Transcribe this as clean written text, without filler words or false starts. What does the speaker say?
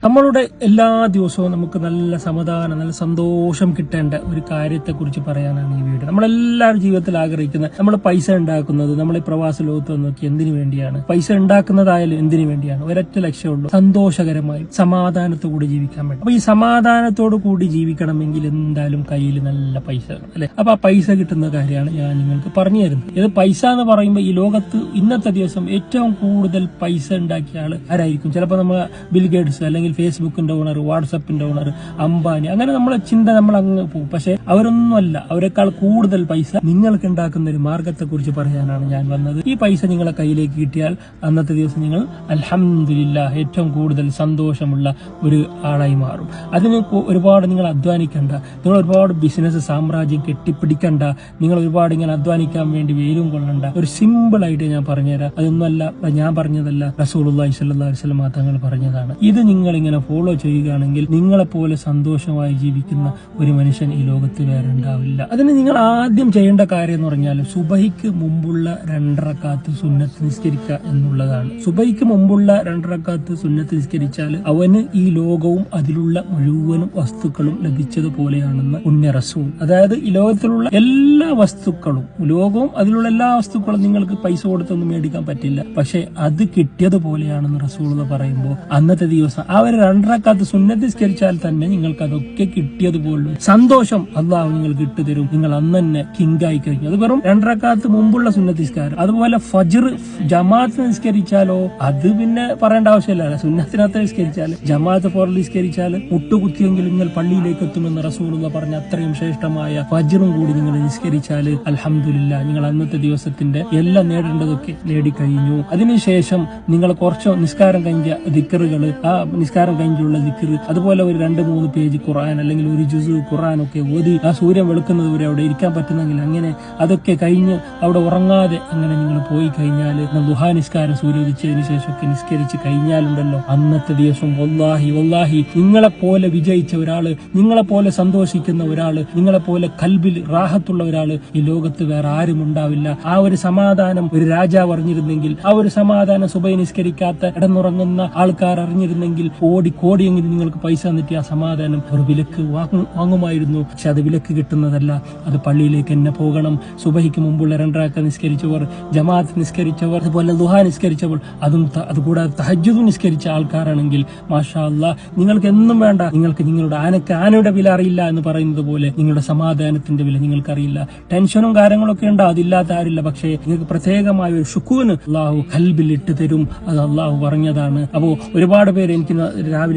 നമ്മളുടെ എല്ലാ ദിവസവും നമുക്ക് നല്ല സമാധാനം, നല്ല സന്തോഷം കിട്ടേണ്ട ഒരു കാര്യത്തെക്കുറിച്ച് പറയാനാണ് ഈ വീഡിയോ. നമ്മളെല്ലാവരും ജീവിതത്തിൽ ആഗ്രഹിക്കുന്നത്, നമ്മൾ പൈസ ഉണ്ടാക്കുന്നത്, നമ്മൾ ഈ പ്രവാസ ലോകത്ത് നോക്കി എന്തിനു വേണ്ടിയാണ്? പൈസ ഉണ്ടാക്കുന്നതായാലും എന്തിനു വേണ്ടിയാണ്? ഒരൊറ്റ ലക്ഷ്യമുള്ളൂ, സന്തോഷകരമായി സമാധാനത്തോടെ ജീവിക്കാൻ വേണ്ടി. അപ്പൊ ഈ സമാധാനത്തോടു കൂടി ജീവിക്കണമെങ്കിൽ എന്തായാലും കയ്യിൽ നല്ല പൈസ വേണം, അല്ലെ? അപ്പൊ ആ പൈസ കിട്ടുന്ന കാര്യമാണ് ഞാൻ നിങ്ങൾക്ക് പറഞ്ഞു തരുന്നത്. ഇത് പൈസ എന്ന് പറയുമ്പോൾ ഈ ലോകത്ത് ഇന്നത്തെ ദിവസം ഏറ്റവും കൂടുതൽ പൈസ ഉണ്ടാക്കിയ ആള് ആരായിരിക്കും? ചിലപ്പോൾ നമ്മൾ ബിൽഗേറ്റ്സ്, അല്ലെങ്കിൽ ഫേസ്ബുക്കിന്റെ ഓണർ, വാട്സപ്പിന്റെ ഓണർ, അംബാനി, അങ്ങനെ നമ്മളെ ചിന്ത നമ്മൾ അങ്ങ് പോകും. പക്ഷെ അവരൊന്നുമല്ല, അവരെക്കാൾ കൂടുതൽ പൈസ നിങ്ങൾക്ക് ഉണ്ടാക്കുന്ന ഒരു മാർഗത്തെ കുറിച്ച് പറയാനാണ് ഞാൻ വന്നത്. ഈ പൈസ നിങ്ങളെ കയ്യിലേക്ക് കിട്ടിയാൽ അന്നത്തെ ദിവസം നിങ്ങൾ അൽഹംദുലില്ലാഹ് ഏറ്റവും കൂടുതൽ സന്തോഷമുള്ള ഒരു ആളായി മാറും. അതിന് ഒരുപാട് നിങ്ങൾ അധ്വാനിക്കണ്ട, നിങ്ങൾ ഒരുപാട് ബിസിനസ് സാമ്രാജ്യം കെട്ടിപ്പിടിക്കണ്ട, നിങ്ങൾ ഒരുപാട് ഇങ്ങനെ അധ്വാനിക്കാൻ വേണ്ടി വെയിലും കൊള്ളണ്ട. ഒരു സിമ്പിൾ ആയിട്ട് ഞാൻ പറഞ്ഞുതരാം. അതൊന്നുമല്ല, ഞാൻ പറഞ്ഞതല്ല, റസൂലുള്ളാഹി സ്വല്ലല്ലാഹു അലൈഹി വസല്ലം തങ്ങൾ പറഞ്ഞതാണ്. ഇത് നിങ്ങൾ ഇങ്ങനെ ഫോളോ ചെയ്യുകയാണെങ്കിൽ നിങ്ങളെപ്പോലെ സന്തോഷമായി ജീവിക്കുന്ന ഒരു മനുഷ്യൻ ഈ ലോകത്ത് വേറെ ഉണ്ടാവില്ല. അതിന് നിങ്ങൾ ആദ്യം ചെയ്യേണ്ട കാര്യം എന്ന് പറഞ്ഞാൽ സുബഹിക്ക് മുമ്പുള്ള 2 റക്അത്ത് സുന്നത്ത് നിസ്കരിക്കുക എന്നുള്ളതാണ്. സുബഹിക്ക് മുമ്പുള്ള 2 റക്അത്ത് സുന്നത്ത് നിസ്കരിച്ചാൽ അവന് ഈ ലോകവും അതിലുള്ള മുഴുവനും വസ്തുക്കളും ലഭിച്ചതുപോലെയാണെന്ന് പുണ്യ റസൂൽ. അതായത് ഈ ലോകത്തിലുള്ള എല്ലാ വസ്തുക്കളും, ലോകവും അതിലുള്ള എല്ലാ വസ്തുക്കളും നിങ്ങൾക്ക് പൈസ കൊടുത്തൊന്നും മേടിക്കാൻ പറ്റില്ല, പക്ഷെ അത് കിട്ടിയതുപോലെയാണെന്ന് റസൂൽ പറയുമ്പോൾ അന്നത്തെ ദിവസം ആ ഒരു 2 റക്അത്ത് സുന്നത്ത് നിസ്കരിച്ചാൽ തന്നെ നിങ്ങൾക്ക് അതൊക്കെ കിട്ടിയതുപോലെ സന്തോഷം അല്ലാഹു നിങ്ങൾക്ക് ഇട്ടുതരും. നിങ്ങൾ അന്ന് തന്നെ കിങ്കായി കഴിഞ്ഞു. അത് വെറും 2 റക്അത്ത് മുമ്പുള്ള സുന്നത്ത് നിസ്കാരം. അതുപോലെ ഫജ്ർ ജമാഅത്ത് നിസ്കരിച്ചാലോ അത് പിന്നെ പറയേണ്ട ആവശ്യമില്ല. സുന്നത്തിനകത്ത് നിസ്കരിച്ചാൽ, ജമാഅത്ത് ഫോറിൽ നിസ്കരിച്ചാൽ, മുട്ടുകുത്തിയെങ്കിലും നിങ്ങൾ പള്ളിയിലേക്ക് എത്തുമെന്ന് റസൂലുള്ള പറഞ്ഞ അത്രയും ശ്രേഷ്ഠമായ ഫജ്റും കൂടി നിങ്ങൾ നിസ്കരിച്ചാൽ അൽഹംദുലില്ലാഹ് നിങ്ങൾ അന്നത്തെ ദിവസത്തിന്റെ എല്ലാം നേടേണ്ടതൊക്കെ നേടിക്കഴിഞ്ഞു. അതിനുശേഷം നിങ്ങൾ കുറച്ച് നിസ്കാരം കഴിഞ്ഞ ദിക്റുകൾ, ആ നിസ്കാരം കഴിഞ്ഞുള്ള ദിക്ർ, അതുപോലെ ഒരു 2-3 പേജ് ഖുർആൻ അല്ലെങ്കിൽ ഒരു ജുസ് ഖുർആൻ ഒക്കെ ഓതി ആ സൂര്യൻ വെളുക്കുന്നത് വരെ അവിടെ ഇരിക്കാൻ പറ്റുന്നെങ്കിൽ അങ്ങനെ അതൊക്കെ കഴിഞ്ഞ് അവിടെ ഉറങ്ങാതെ അങ്ങനെ നിങ്ങൾ പോയി കഴിഞ്ഞാൽ, ദുഹാ നിസ്കാരം സൂര്യോദിച്ചതിന് ശേഷമൊക്കെ നിസ്കരിച്ച് കഴിഞ്ഞാലുണ്ടല്ലോ അന്നത്തെ ദിവസം വല്ലാഹി നിങ്ങളെപ്പോലെ വിജയിച്ച ഒരാള്, നിങ്ങളെപ്പോലെ സന്തോഷിക്കുന്ന ഒരാള്, നിങ്ങളെപ്പോലെ കൽബിൽ റാഹത്തുള്ള ഒരാള് ഈ ലോകത്ത് വേറെ ആരും ഉണ്ടാവില്ല. ആ ഒരു സമാധാനം ഒരു രാജാവ് അറിഞ്ഞിരുന്നെങ്കിൽ, ആ ഒരു സമാധാനം സുബഹി നിസ്കരിക്കാത്ത ഇടന്നുറങ്ങുന്ന ആൾക്കാർ അറിഞ്ഞിരുന്നെങ്കിൽ കോടിയെങ്കിലും നിങ്ങൾക്ക് പൈസ തന്നിട്ട് ആ സമാധാനം ഒരു വിലക്ക് വാങ്ങുമായിരുന്നു. പക്ഷെ അത് വിലക്ക് കിട്ടുന്നതല്ല. അത് പള്ളിയിലേക്ക് തന്നെ പോകണം. സുബഹിക്ക് മുമ്പുള്ള 2 റക്അത്ത് നിസ്കരിച്ചവർ, ജമാഅത്ത് നിസ്കരിച്ചവർ, അതുപോലെ ദുഹാ നിസ്കരിച്ചവർ, അതുകൂടാതെ തഹജ്ജുദ് നിസ്കരിച്ച ആൾക്കാരാണെങ്കിൽ മാഷാ അല്ലാഹ് നിങ്ങൾക്ക് എന്നും വേണ്ട, നിങ്ങൾക്ക് നിങ്ങളുടെ ആനയുടെ വില അറിയില്ല എന്ന് പറയുന്നത് പോലെ നിങ്ങളുടെ സമാധാനത്തിന്റെ വില നിങ്ങൾക്കറിയില്ല. ടെൻഷനും കാര്യങ്ങളൊക്കെ ഉണ്ട്, അതില്ലാത്ത ആരില്ല. പക്ഷേ നിങ്ങൾക്ക് പ്രത്യേകമായ ഒരു ശുക്കൂന് അല്ലാഹു ഖൽബിൽ ഇട്ട് തരും. അത് അല്ലാഹു പറഞ്ഞതാണ്. അപ്പോ ഒരുപാട് പേര് എനിക്ക് രാവിലെ